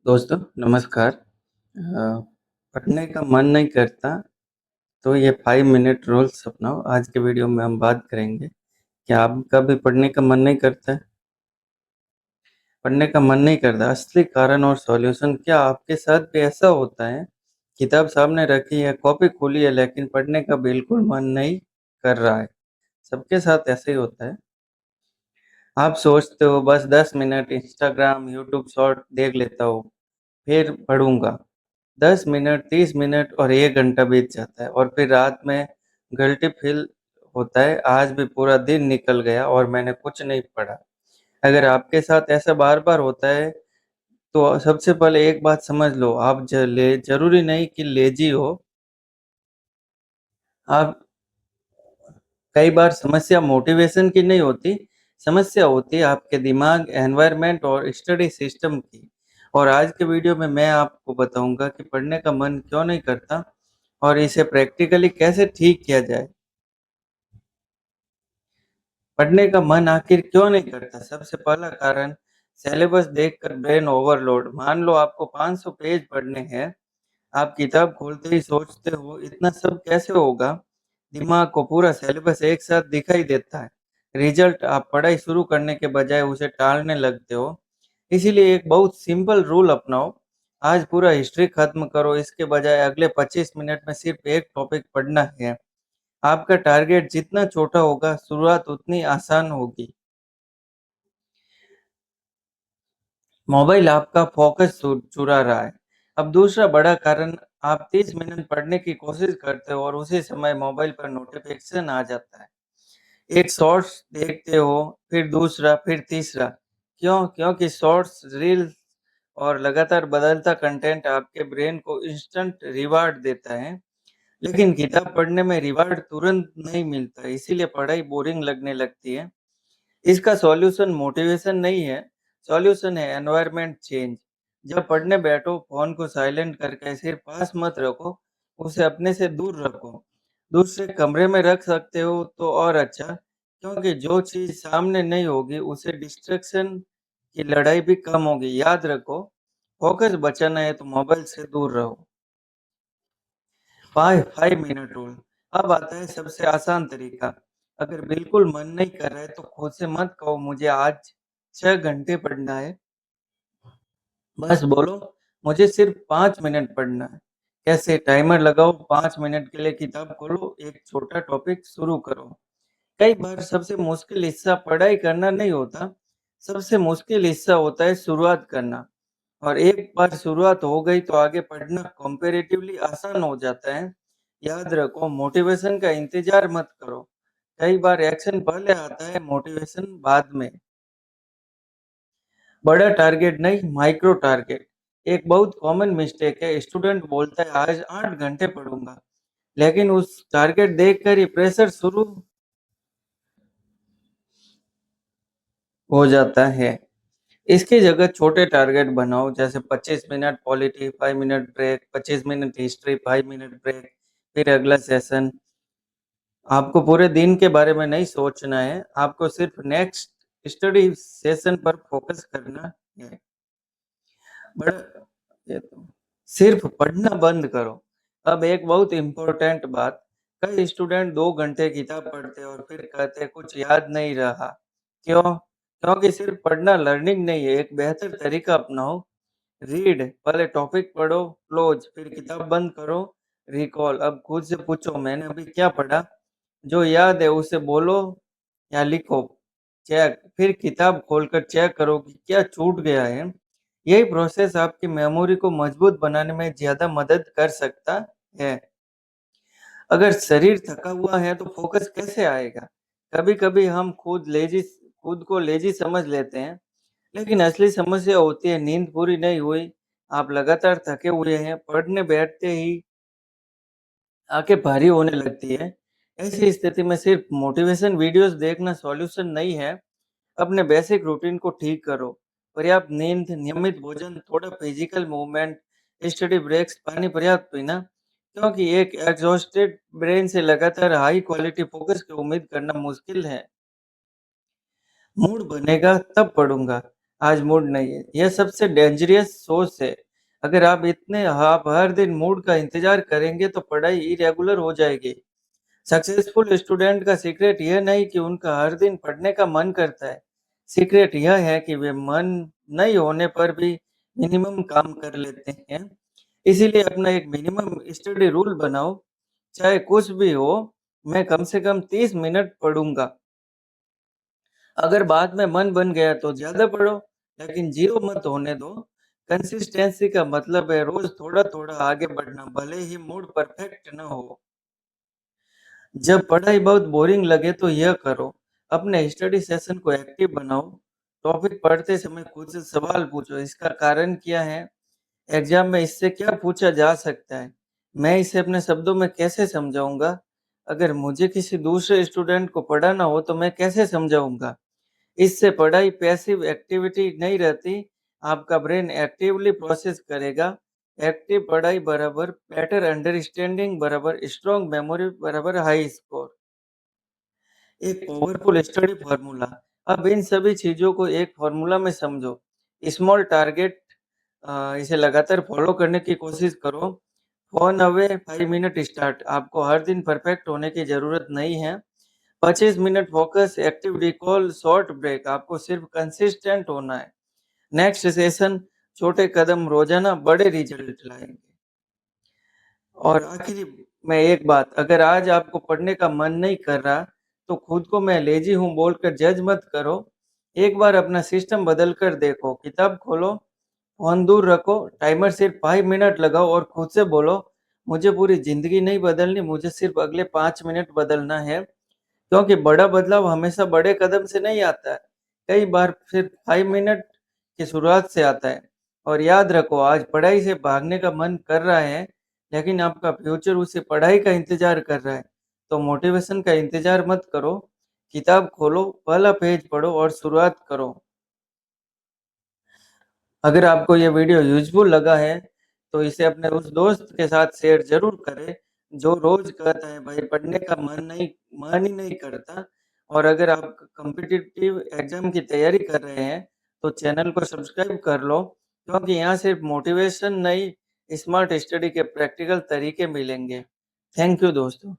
दोस्तों नमस्कार। पढ़ने का मन नहीं करता तो ये 5 मिनट रूल्स अपनाओ। आज के वीडियो में हम बात करेंगे कि आपका भी पढ़ने का मन नहीं करता है? पढ़ने का मन नहीं करता, असली कारण और सॉल्यूशन क्या आपके साथ भी ऐसा होता है? किताब सामने रखी है, कॉपी खोली है लेकिन पढ़ने का बिल्कुल मन नहीं कर रहा है। सबके साथ ऐसे ही होता है। आप सोचते हो बस 10 मिनट इंस्टाग्राम, यूट्यूब शॉर्ट देख लेता हूँ, फिर पढ़ूँगा। 10 मिनट, 30 मिनट और 1 घंटा बीत जाता है और फिर रात में गिल्टी फ़ील होता है, आज भी पूरा दिन निकल गया और मैंने कुछ नहीं पढ़ा। अगर आपके साथ ऐसा बार-बार होता है, तो सबसे पहले एक बात समझ लो, आप ज़रूरी नहीं कि लेज़ी हो, आप कई बार समस्या मोटिवेशन की नहीं होती, समस्या होती है आपके दिमाग, एनवायरनमेंट और स्टडी सिस्टम की। और आज के वीडियो में मैं आपको बताऊँगा कि पढ़ने का मन क्यों नहीं करता और इसे प्रैक्टिकली कैसे ठीक किया जाए। पढ़ने का मन आखिर क्यों नहीं करता? सबसे पहला कारण सिलेबस देखकर ब्रेन ओवरलोड। मान लो आपको 500 पेज पढ़ने हैं, आप किताब खोलते ही सोचते हो इतना सब कैसे होगा? दिमाग को पूरा सिलेबस एक साथ दिखाई देता है। रिजल्ट आप पढ़ाई शुरू करने के बजाय उसे टालने लगते हो। इसीलिए एक बहुत सिंपल रूल अपनाओ। आज पूरा हिस्ट्री खत्म करो, इसके बजाय अगले 25 मिनट में सिर्फ एक टॉपिक पढ़ना है। आपका टारगेट जितना छोटा होगा, शुरुआत उतनी आसान होगी। मोबाइल आपका फोकस चुरा रहा है। अब दूसरा बड़ा कारण, आप 30 मिनट पढ़ने की कोशिश करते हो और उसी समय मोबाइल पर नोटिफिकेशन आ जाता है। एक शॉर्ट्स देखते हो, फिर दूसरा, फिर तीसरा। क्यों? क्योंकि शॉर्ट्स, रील्स और लगातार बदलता कंटेंट आपके ब्रेन को इंस्टेंट रिवार्ड देता है। लेकिन किताब पढ़ने में रिवार्ड तुरंत नहीं मिलता, इसीलिए पढ़ाई बोरिंग लगने लगती है। इसका सॉल्यूशन मोटिवेशन नहीं है, सॉल्यूशन है एनवायरनमेंट चेंज। जब पढ़ने बैठो, फ़ोन को साइलेंट करके सिर्फ पास मत रखो, उसे अपने से दूर रखो। दूसरे कमरे में रख सकते हो तो और अच्छा, क्योंकि जो चीज़ सामने नहीं होगी, उसे डिस्ट्रैक्शन की लड़ाई भी कम होगी। याद रखो, फोकस बचाना है तो मोबाइल से दूर रहो। 5 मिनट रूल। अब आता है सबसे आसान तरीका। अगर बिल्कुल मन नहीं कर रहा है तो खुद से मत कहो मुझे आज 6 घंटे पढ़ना है। बस बोलो मुझे सिर्फ 5 मिनट पढ़ना है। कैसे? टाइमर लगाओ, 5 मिनट के लिए किताब खोलो, एक छोटा टॉपिक शुरू करो। कई बार सबसे मुश्किल हिस्सा पढ़ाई करना नहीं होता, सबसे मुश्किल हिस्सा होता है शुरुआत करना। और एक बार शुरुआत हो गई तो आगे पढ़ना कंपैरेटिवली आसान हो जाता है। याद रखो, मोटिवेशन का इंतज़ार मत करो। कई बार एक्शन पहले आता है, मोटिवेशन बाद में। बड़ा टारगेट नहीं, माइक्रो टारगेट। एक बहुत कॉमन मिस्टेक है, स्टूडेंट बोलता है आज 8 घंटे पढ़ूँगा, लेकिन उस टारगेट देखकर ही प्रेशर शुरू हो जाता है। इसकी जगह छोटे टारगेट बनाओ, जैसे 25 minute polity, 5 minute break, 25 minute history, 5 minute break, फिर अगला सेशन। आपको पूरे दिन के बारे में नहीं सोचना है, आपको सिर्फ नेक्स्ट स्टडी सेशन पर फोकस करना है। बड़ा ये तो सिर्फ पढ़ना बंद करो। अब एक बहुत इम्पोर्टेंट बात, कई स्टूडेंट 2 घंटे किताब पढ़ते हैं और फिर कहते हैं कुछ याद नहीं रहा। क्यों? क्योंकि सिर्फ पढ़ना लर्निंग नहीं है, एक बेहतर तरीका अपनाओ। रीड, पहले टॉपिक पढ़ो, क्लोज, फिर किताब बंद करो, रिकॉल। अब खुद से पूछो मैंने अभी क्या पढ़ा? जो याद है उसे बोलो या लिखो। चेक, फिर किताब खोलकर चेक करो कि क्या छूट गया है। यही प्रोसेस आपकी मेमोरी को मजबूत बनाने में ज़्यादा मदद कर सकता है। अगर शरीर थका हुआ है तो फोकस कैसे आएगा? कभी-कभी हम खुद को लेज़ी समझ लेते हैं, लेकिन असली समस्या होती है नींद पूरी नहीं हुई, आप लगातार थके हुए हैं, पढ़ने बैठते ही आँखें भारी होने लगती है। ऐसी स्थिति में सिर्फ मोटिवेशन वीडियोज़ देखना सॉल्यूशन नहीं है। अपने बेसिक रूटीन को ठीक करो। पर्याप्त नींद, नियमित भोजन, थोड़ा फिजिकल मूवमेंट, स्टडी ब्रेक्स, पानी पर्याप्त पीना। क्योंकि एक एग्जॉस्टेड ब्रेन से लगातार हाई क्वालिटी फोकस की उम्मीद करना मुश्किल है। मूड बनेगा तब पढ़ूँगा। आज मूड नहीं है। यह सबसे डेंजरस सोच है। अगर आप हर दिन मूड का इंतज़ार करेंगे तो पढ़ाई इरेगुलर हो जाएगी। सक्सेसफुल स्टूडेंट का सीक्रेट यह नहीं कि उनका हर दिन पढ़ने का मन करता है। सीक्रेट यह है कि वे मन नहीं होने पर भी मिनिमम काम कर लेते हैं। इसीलिए अपना एक मिनिमम स्टडी रूल बनाओ, चाहे कुछ भी हो, मैं कम से कम 30 मिनट पढ़ूँगा। अगर बाद में मन बन गया तो ज़्यादा पढ़ो, लेकिन ज़ीरो मत होने दो। कंसिस्टेंसी का मतलब है रोज़ थोड़ा-थोड़ा आगे बढ़ना, भले ही मूड परफेक्ट ना हो। जब पढ़ाई बहुत बोरिंग लगे तो यह करो, अपने स्टडी सेशन को एक्टिव बनाओ। टॉपिक पढ़ते समय खुद से सवाल पूछो, इसका कारण क्या है? एग्जाम में इससे क्या पूछा जा सकता है? मैं इसे अपने शब्दों में कैसे समझाऊंगा? अगर मुझे किसी दूसरे स्टूडेंट को पढ़ाना हो तो मैं कैसे समझाऊंगा? इससे पढ़ाई पैसिव एक्टिविटी नहीं रहती, आपका ब्रेन एक्टिवली प्रोसेस करेगा। एक्टिव पढ़ाई बराबर बेटर अंडरस्टैंडिंग बराबर स्ट्रॉन्ग मेमोरी बराबर हाई स्कोर। एक पावरफुल स्टडी फॉर्मूला। अब इन सभी चीज़ों को एक फॉर्मूला में समझो। स्मॉल टारगेट, इसे लगातार फॉलो करने की कोशिश करो। Phone away 5 minute start. आपको हर दिन परफेक्ट होने की ज़रूरत नहीं है। 25 minute focus, active recall, short break. आपको सिर्फ कंसिस्टेंट होना है। नेक्स्ट सेशन, छोटे कदम रोज़ाना बड़े रिजल्ट लाएँगे। और आखिरी में एक बात, अगर आज आपको पढ़ने का मन नहीं कर रहा, तो खुद को मैं लेज़ी हूँ बोलकर जज मत करो। एक बार अपना सिस्टम बदल कर देखो। किताब खोलो, फ़ोन दूर रखो, टाइमर सिर्फ 5 मिनट लगाओ और खुद से बोलो, मुझे पूरी ज़िंदगी नहीं बदलनी, मुझे सिर्फ अगले 5 मिनट बदलना है। क्योंकि बड़ा बदलाव हमेशा बड़े कदम से नहीं आता है, कई बार सिर्फ 5 मिनट की शुरुआत से आता है। और याद रखो, आज पढ़ाई से भागने का मन कर रहा है, लेकिन आपका फ्यूचर उसे पढ़ाई का इंतज़ार कर रहा है। तो मोटिवेशन का इंतज़ार मत करो, किताब खोलो, पहला पेज पढ़ो और शुरुआत करो। अगर आपको ये वीडियो यूज़फुल लगा है, तो इसे अपने उस दोस्त के साथ शेयर ज़रूर करें, जो रोज़ कहता है भाई पढ़ने का मन ही नहीं करता। और अगर आप कॉम्पिटिटिव एग्ज़ाम की तैयारी कर रहे हैं, तो चैनल को सब्सक्राइब कर लो, क्योंकि यहाँ सिर्फ मोटिवेशन नहीं, स्मार्ट स्टडी के प्रैक्टिकल तरीके मिलेंगे। थैंक यू दोस्तों।